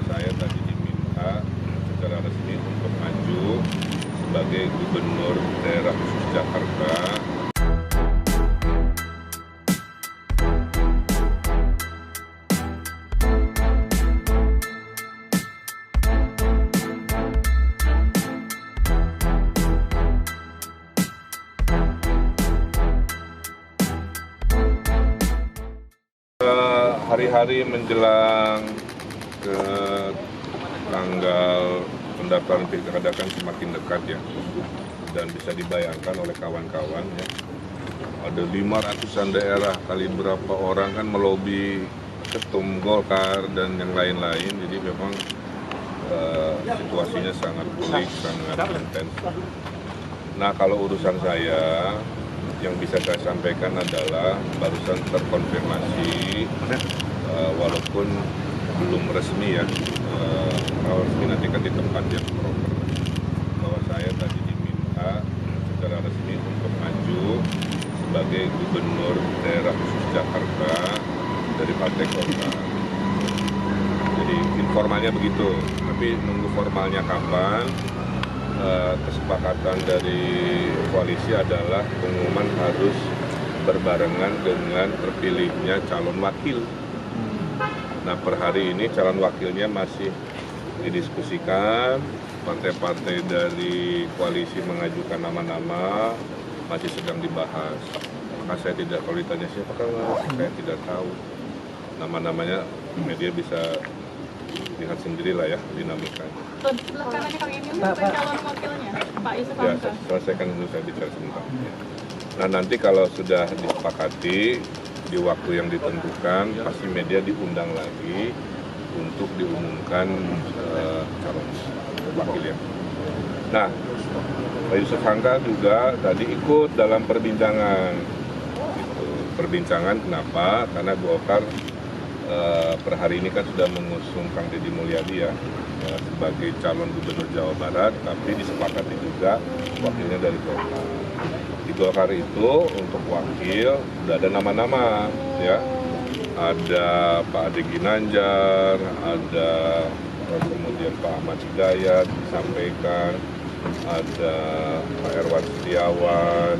saya tadi diminta secara resmi untuk maju sebagai Gubernur Daerah Khusus Jakarta. Hari-hari menjelang ke tanggal pendaftaran pilkada kan semakin dekat ya, dan bisa dibayangkan oleh kawan-kawan ya, ada 500-an daerah, kali berapa orang kan melobi ketum Golkar dan yang lain-lain, jadi memang situasinya sangat pelik, sangat intens. Nah, kalau urusan saya, yang bisa saya sampaikan adalah barusan terkonfirmasi, walaupun belum resmi ya, kalau resmi nanti kan di tempat yang proper, bahwa saya tadi diminta secara resmi untuk maju sebagai Gubernur Daerah Khusus Jakarta dari Partai Golkar. Jadi informalnya begitu, tapi nunggu formalnya kapan. Kesepakatan dari koalisi adalah pengumuman harus berbarengan dengan terpilihnya calon wakil. Nah, per hari ini calon wakilnya masih didiskusikan, partai-partai dari koalisi mengajukan nama-nama, masih sedang dibahas. Maka saya tidak, kalau ditanya siapa kan saya tidak tahu. Nama-namanya media bisa lihat sendirilah ya dinamikanya. Sebelah kanannya Kang Emil bukan calon wakilnya, Pak Yusuf Hamka. Ya, selesaikan dulu, saya bicara sebentar. Nah, nanti kalau sudah disepakati di waktu yang ditentukan, pasti media diundang lagi untuk diumumkan calon wakilnya. Nah, Pak Yusuf Hamka juga tadi ikut dalam perbincangan. Perbincangan kenapa? Karena Golkar per hari ini kan sudah mengusung Kang Deddy Mulyadi ya, sebagai calon gubernur Jawa Barat, tapi disepakati juga wakilnya dari Golkar. Di Golkar itu untuk wakil sudah ada nama-nama ya, ada Pak Ade Ginanjar, ada kemudian Pak Ahmad Hidayat disampaikan, ada Pak Erwan Setiawan,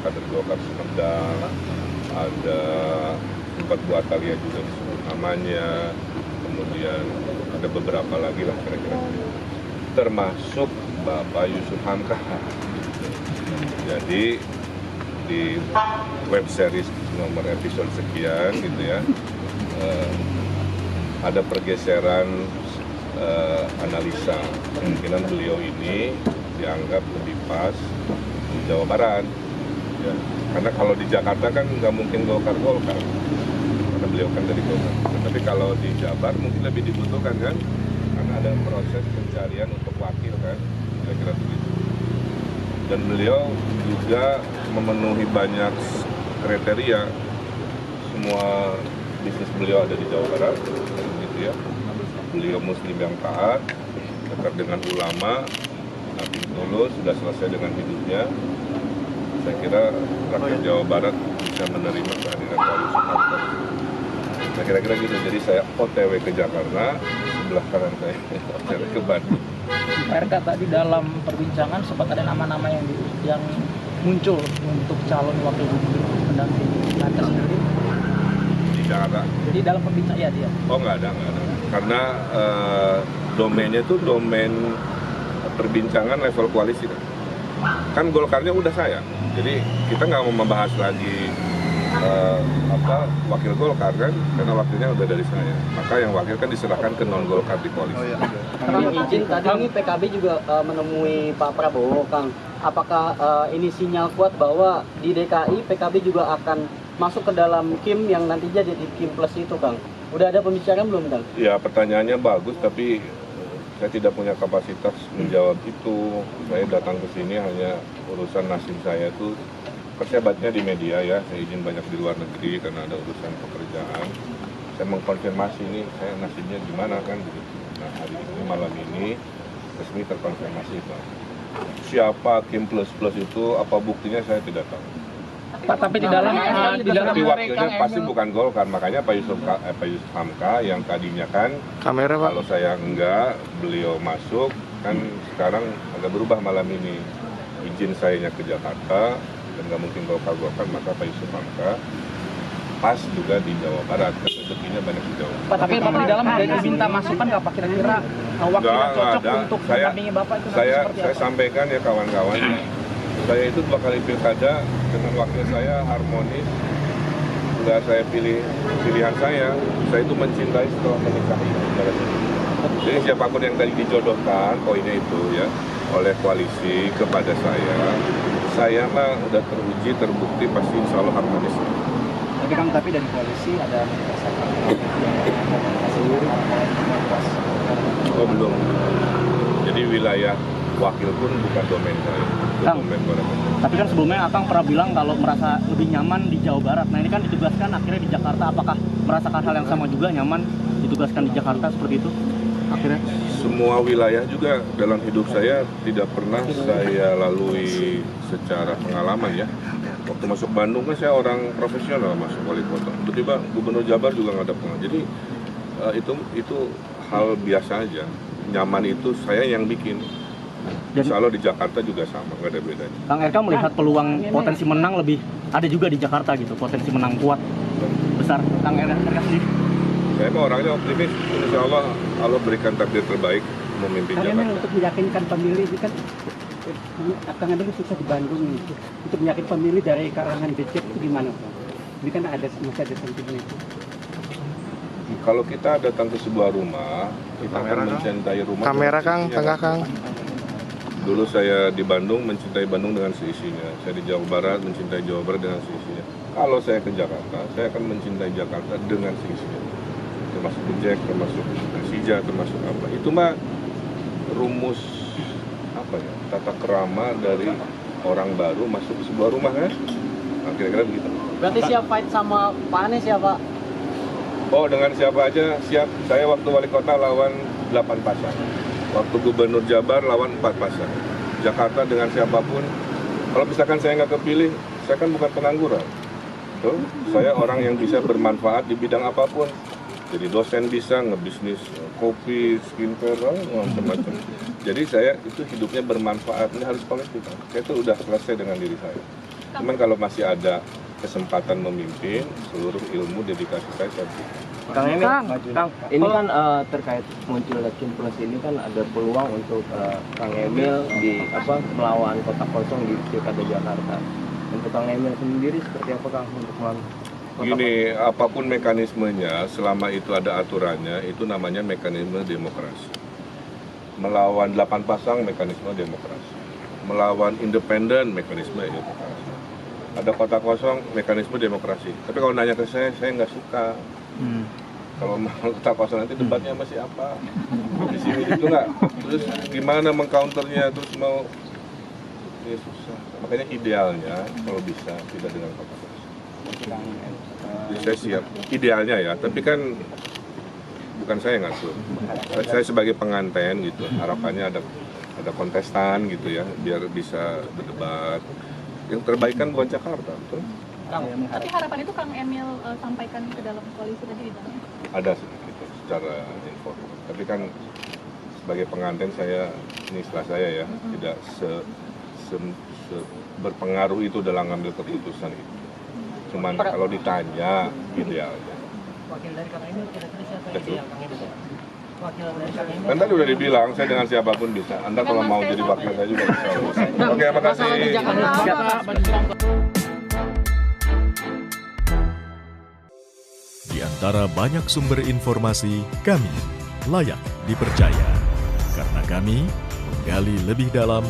kader Golkar Sumedang, ada sempat Bu Atalia juga disebut namanya, kemudian ada beberapa lagi lah kira-kira, termasuk Bapak Yusuf Hamka. Jadi di web series nomor episode sekian gitu ya, ada pergeseran analisa kemungkinan beliau ini dianggap lebih pas di Jawa Barat ya. Karena kalau di Jakarta kan nggak mungkin Golkar karena beliau kan dari Golkar. Tapi kalau di Jabar mungkin lebih dibutuhkan kan, karena ada proses pencarian untuk wakil kan, kira-kira begitu. Dan beliau juga memenuhi banyak kriteria. Semua bisnis beliau ada di Jawa Barat, gitu ya. Beliau Muslim yang taat, dekat dengan ulama, nabi tulus, sudah selesai dengan hidupnya. Saya kira rakyat Jawa Barat bisa menerima kehadiran Pak Yusuf Hamka. Nah, kira-kira gitu. Jadi saya OTW ke Jakarta, sebelah kanan saya OTW ke Bandung. Pak RK, tadi dalam perbincangan sempat ada nama-nama yang muncul untuk calon wakil gubernur pendamping Anda sendiri Di Jakarta. Jadi dalam perbincangan ya dia. Oh, nggak ada. Karena domainnya itu domain perbincangan level koalisi kan Golkarnya udah saya, jadi kita nggak mau membahas lagi wakil Golkar kan, karena wakilnya udah dari saya, maka yang wakil kan diserahkan ke non Golkar di koalisi. Kang izin, tadi ini PKB juga menemui Pak Prabowo, Kang. Apakah ini sinyal kuat bahwa di DKI PKB juga akan masuk ke dalam Kim yang nantinya jadi Kim Plus itu, Kang? Udah ada pembicaraan belum, Kang? Ya, pertanyaannya bagus, tapi saya tidak punya kapasitas menjawab itu. Saya datang ke sini hanya urusan nasib saya itu, saya bacanya di media ya, saya izin banyak di luar negeri karena ada urusan pekerjaan. Saya mengkonfirmasi ini, saya nasibnya gimana kan begitu. Nah, hari ini malam ini resmi terkonfirmasi Pak. Siapa Kim Plus Plus itu, apa buktinya saya tidak tahu. Pak, tapi di dalam Tapi wakilnya pasti bukan Golkar, makanya Pak Yusuf Hamka yang tadinya kan Kamera Pak. kalau saya enggak, beliau masuk, kan sekarang agak berubah malam ini. Izin sayanya ke Jakarta, dan nggak mungkin Golkar, maka Pak Yusuf Hamka pas juga di Jawa Barat, rezekinya banyak di Jawa Barat. Pak, tapi Bapak di dalam ada diminta masukan nggak Pak, kira-kira wakil yang cocok ada. untuk Saya mendampingi Bapak itu nanti saya seperti apa? sampaikan ya kawan-kawan, saya itu 2 kali pilkada dengan wakil saya harmonis, nggak saya pilih pilihan saya itu mencintai setelah menikahi. Jadi siapapun yang tadi dijodohkan poinnya itu ya oleh koalisi kepada saya mah udah teruji, terbukti, pasti insya Allah harmonis. Tapi dari koalisi ada berdasarkan Oh belum. Jadi wilayah wakil pun bukan domain saya, itu Kang, domain orang. Tapi kan sebelumnya Akang pernah bilang kalau merasa lebih nyaman di Jawa Barat. Nah ini kan ditugaskan akhirnya di Jakarta. Apakah merasakan hal yang sama juga, nyaman ditugaskan di Jakarta seperti itu? Akhirnya? Semua wilayah juga dalam hidup saya tidak pernah saya lalui secara pengalaman ya. Waktu masuk Bandung kan saya orang profesional masuk wali kota. Tiba-tiba Gubernur Jabar juga nggak ada pengalaman. Jadi itu hal biasa aja. Nyaman itu saya yang bikin. Insya Allah di Jakarta juga sama, nggak ada bedanya. Kang RK melihat peluang potensi menang lebih ada juga di Jakarta gitu, potensi menang kuat besar. Kang RK sendiri? Saya mah orangnya optimis. Insya Allah berikan takdir terbaik memimpin Karena Jakarta. untuk meyakinkan pemilih ini kan Kang Emil susah di Bandung nih. Untuk meyakinkan pemilih dari kalangan becek itu gimana Pak? Ini kan masih ada sentimen itu. Kalau kita datang ke sebuah rumah, kita akan mencintai rumah. Kamera dengan Kang, seisinya. tengah Kang. Dulu saya di Bandung mencintai Bandung dengan seisinya. Saya di Jawa Barat mencintai Jawa Barat dengan seisinya. Kalau saya ke Jakarta, saya akan mencintai Jakarta dengan seisinya. Termasuk Becek, termasuk Persija, termasuk apa. Itu mah rumus apa ya? Tata kerama dari orang baru masuk ke sebuah rumah kan? Nah, kira-kira begitu. Berarti siap fight sama Pak Anies ya Pak? Oh, dengan siapa aja siap. Saya waktu wali kota lawan 8 pasang. Waktu gubernur Jabar lawan 4 pasang. Jakarta dengan siapapun. Kalau misalkan saya nggak kepilih, saya kan bukan pengangguran. Tuh, saya orang yang bisa bermanfaat di bidang apapun. Jadi dosen bisa, ngebisnis kopi, skincare, macam-macam. Jadi saya itu hidupnya bermanfaat. Ini harus kolektif. Saya itu udah selesai dengan diri saya. Cuman kalau masih ada kesempatan memimpin, seluruh ilmu dedikasi saya berikan. Kang Emil, Kang, ini kan terkait munculnya Kim Plus ini kan ada peluang untuk Kang Emil melawan kota kosong di Pilkada Jakarta. Untuk Kang Emil sendiri seperti apa Kang untuk melawan kota Gini, apapun mekanismenya, selama itu ada aturannya, itu namanya mekanisme demokrasi. Melawan 8 pasang, mekanisme demokrasi. Melawan independen, mekanisme demokrasi. Ada kota kosong, mekanisme demokrasi. Tapi kalau nanya ke saya nggak suka. Kalau mau kota kosong nanti debatnya masih apa? Di sini itu nggak. Terus gimana mengcounternya? Terus mau ini susah. Makanya idealnya kalau bisa tidak dengan kota kosong. Jadi saya siap. Idealnya ya. Tapi kan bukan saya yang ngatur. Saya sebagai penganten gitu. Harapannya ada kontestan gitu ya, biar bisa berdebat. Yang terbaik kan buat Jakarta, betul? Tapi harapan itu Kang Emil sampaikan ke dalam koalisi tadi di dalam. Ada sedikit secara informal. Tapi kan sebagai pengantin saya, ini setelah saya ya, tidak berpengaruh itu dalam ngambil keputusan itu. Cuman kalau ditanya idealnya. Wakil dari Kang Emil kira-kira siapa yang Kang Emil? Wakil dari Kang Emil. Kan tadi udah dibilang, saya dengan siapapun bisa. Anda kalau mau jadi wakil saya juga bisa. Oke, makasih. Di antara banyak sumber informasi, kami layak dipercaya. Karena kami menggali lebih dalam,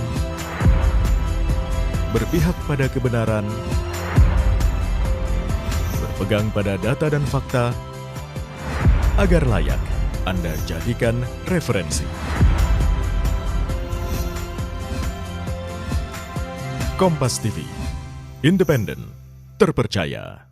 berpihak pada kebenaran, berpegang pada data dan fakta, agar layak Anda jadikan referensi. Kompas TV, independen, terpercaya.